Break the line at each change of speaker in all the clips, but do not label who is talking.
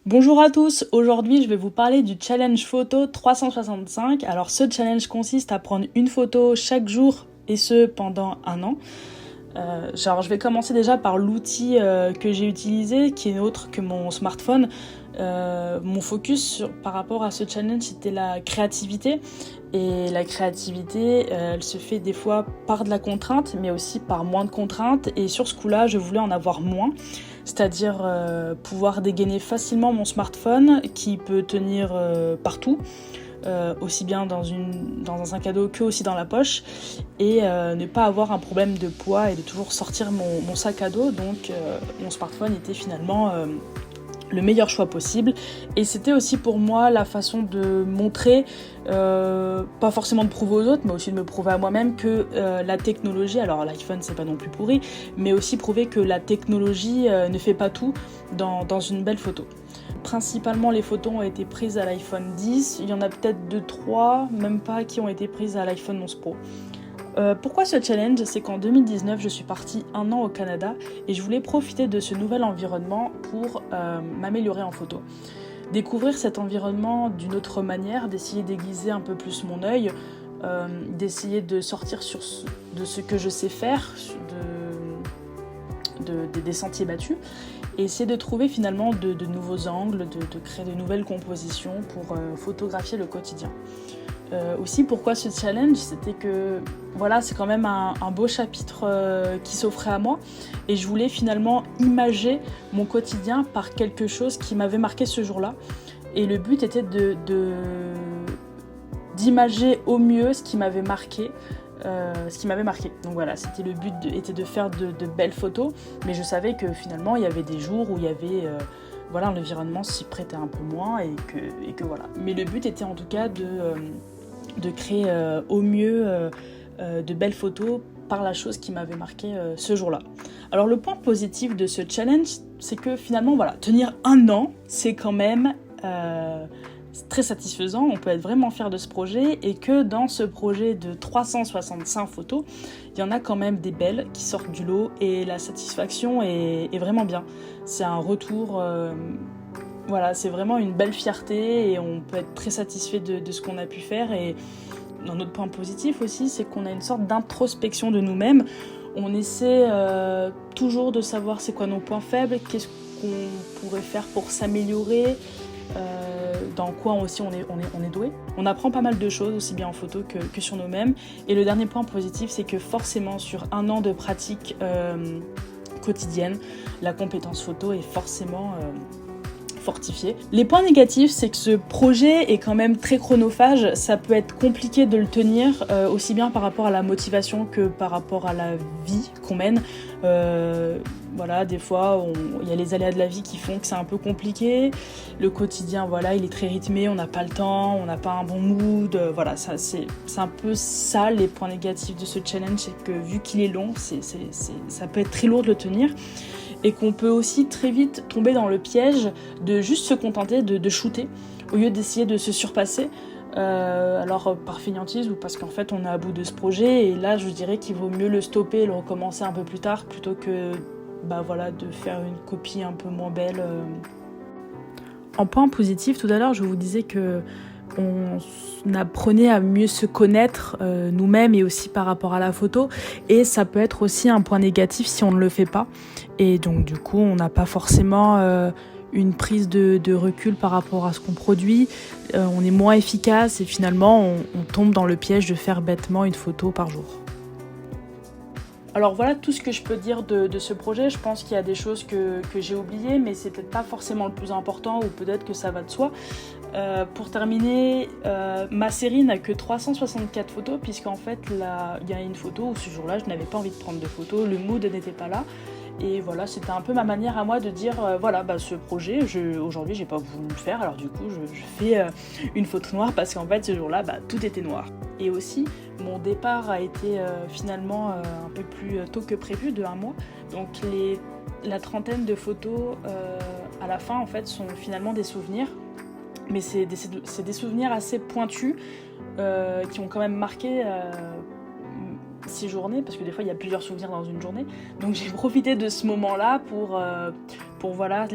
Bonjour à tous, aujourd'hui je vais vous parler du challenge photo 365. Alors ce challenge consiste à prendre une photo chaque jour et ce pendant un an. Je vais commencer déjà par l'outil que j'ai utilisé qui est autre que mon smartphone. Mon focus par rapport à ce challenge c'était la créativité. Et la créativité, elle se fait des fois par de la contrainte, mais aussi par moins de contraintes. Et sur ce coup-là, je voulais en avoir moins, c'est-à-dire pouvoir dégainer facilement mon smartphone qui peut tenir partout, aussi bien dans un sac à dos que aussi dans la poche, et ne pas avoir un problème de poids et de toujours sortir mon sac à dos. Donc mon smartphone était finalement le meilleur choix possible, et c'était aussi pour moi la façon de montrer, pas forcément de prouver aux autres mais aussi de me prouver à moi-même que la technologie, alors l'iPhone c'est pas non plus pourri, mais aussi prouver que la technologie ne fait pas tout dans une belle photo. Principalement les photos ont été prises à l'iPhone 10, il y en a peut-être 2-3, même pas, qui ont été prises à l'iPhone 11 Pro. Pourquoi ce challenge? C'est qu'en 2019, je suis partie un an au Canada et je voulais profiter de ce nouvel environnement pour m'améliorer en photo. Découvrir cet environnement d'une autre manière, d'essayer d'aiguiser un peu plus mon œil, d'essayer de sortir de ce que je sais faire, des sentiers battus, et essayer de trouver finalement de nouveaux angles, de créer de nouvelles compositions pour photographier le quotidien. Aussi, pourquoi ce challenge? C'était que voilà, c'est quand même un beau chapitre qui s'offrait à moi, et je voulais finalement imager mon quotidien par quelque chose qui m'avait marqué ce jour-là, et le but était d'imager au mieux ce qui m'avait marqué. Donc voilà, c'était le but était de faire de belles photos, mais je savais que finalement il y avait des jours où il y avait l'environnement s'y prêtait un peu moins, et que voilà. Mais le but était en tout cas de créer au mieux de belles photos par la chose qui m'avait marqué ce jour-là. Alors le point positif de ce challenge, c'est que finalement, voilà, tenir un an, c'est quand même très satisfaisant. On peut être vraiment fier de ce projet, et que dans ce projet de 365 photos, il y en a quand même des belles qui sortent du lot, et la satisfaction est vraiment bien. C'est un retour... Voilà, c'est vraiment une belle fierté, et on peut être très satisfait de ce qu'on a pu faire. Et un autre point positif aussi, c'est qu'on a une sorte d'introspection de nous-mêmes. On essaie toujours de savoir c'est quoi nos points faibles, qu'est-ce qu'on pourrait faire pour s'améliorer, dans quoi aussi on est doué. On apprend pas mal de choses, aussi bien en photo que sur nous-mêmes. Et le dernier point positif, c'est que forcément sur un an de pratique quotidienne, la compétence photo est forcément... fortifié. Les points négatifs, c'est que ce projet est quand même très chronophage, ça peut être compliqué de le tenir, aussi bien par rapport à la motivation que par rapport à la vie qu'on mène. Voilà, des fois, il y a les aléas de la vie qui font que c'est un peu compliqué. Le quotidien, voilà, il est très rythmé, on n'a pas le temps, on n'a pas un bon mood. Voilà, c'est un peu ça, les points négatifs de ce challenge, c'est que vu qu'il est long, ça peut être très lourd de le tenir. Et qu'on peut aussi très vite tomber dans le piège de juste se contenter de shooter, au lieu d'essayer de se surpasser, alors par fainéantise ou parce qu'en fait on est à bout de ce projet. Et là je dirais qu'il vaut mieux le stopper et le recommencer un peu plus tard, plutôt que de faire une copie un peu moins belle. En point positif, tout à l'heure je vous disais que on apprenait à mieux se connaître nous-mêmes, et aussi par rapport à la photo, et ça peut être aussi un point négatif si on ne le fait pas, et donc du coup on n'a pas forcément une prise de recul par rapport à ce qu'on produit, on est moins efficace, et finalement on tombe dans le piège de faire bêtement une photo par jour. Alors voilà tout ce que je peux dire de ce projet. Je pense qu'il y a des choses que j'ai oubliées, mais c'est peut-être pas forcément le plus important, ou peut-être que ça va de soi. Pour terminer, ma série n'a que 364 photos, puisqu'en fait il y a une photo où ce jour-là je n'avais pas envie de prendre de photos, le mood n'était pas là. Et voilà, c'était un peu ma manière à moi de dire ce projet, aujourd'hui j'ai pas voulu le faire, alors du coup je fais une photo noire, parce qu'en fait ce jour-là tout était noir. Et aussi mon départ a été finalement un peu plus tôt que prévu, de 1 mois. Donc la trentaine de photos à la fin en fait sont finalement des souvenirs. Mais c'est des souvenirs assez pointus qui ont quand même marqué 6 journées, parce que des fois il y a plusieurs souvenirs dans une journée. Donc j'ai profité de ce moment-là pour voilà,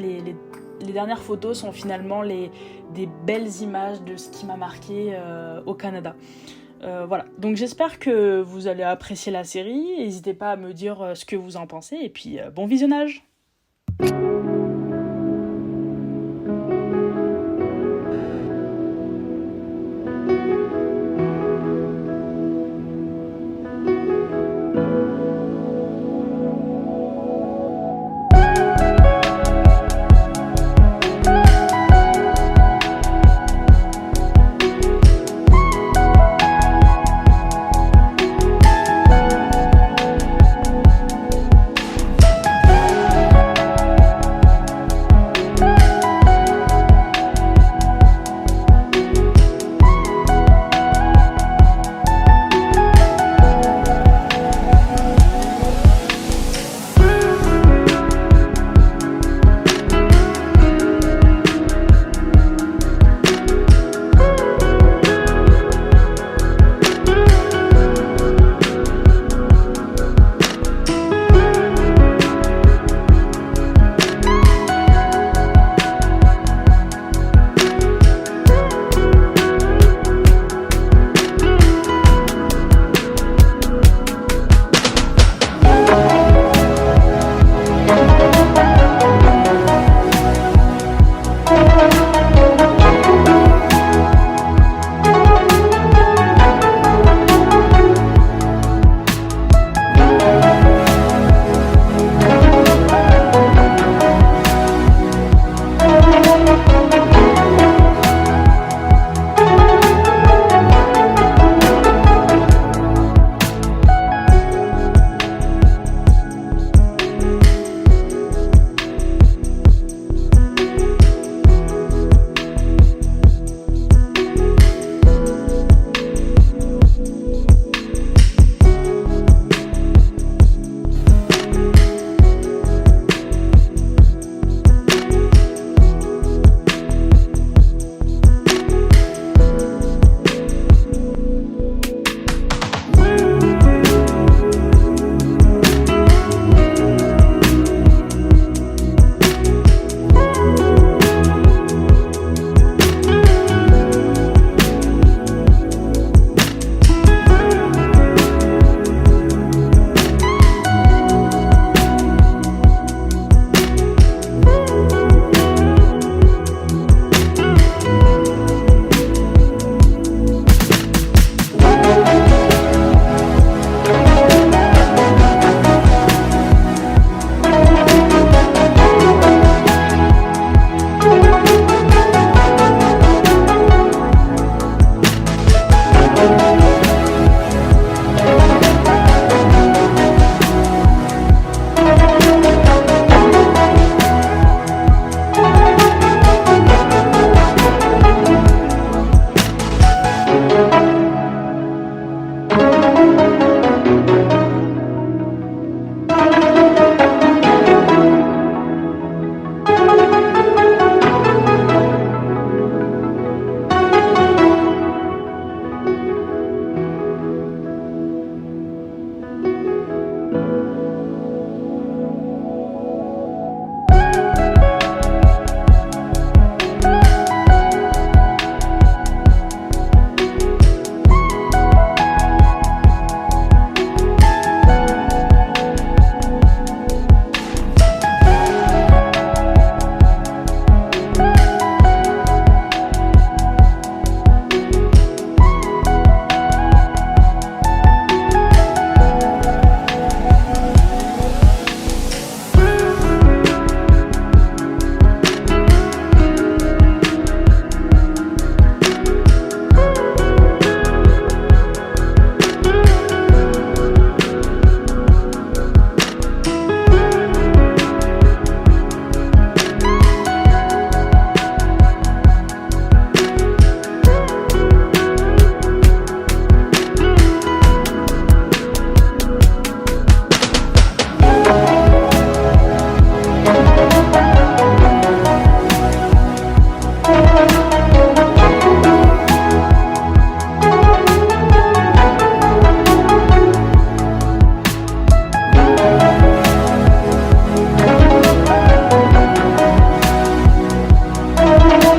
les dernières photos sont finalement des belles images de ce qui m'a marqué au Canada. Voilà, donc j'espère que vous allez apprécier la série, n'hésitez pas à me dire ce que vous en pensez, et puis bon visionnage.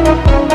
revoir.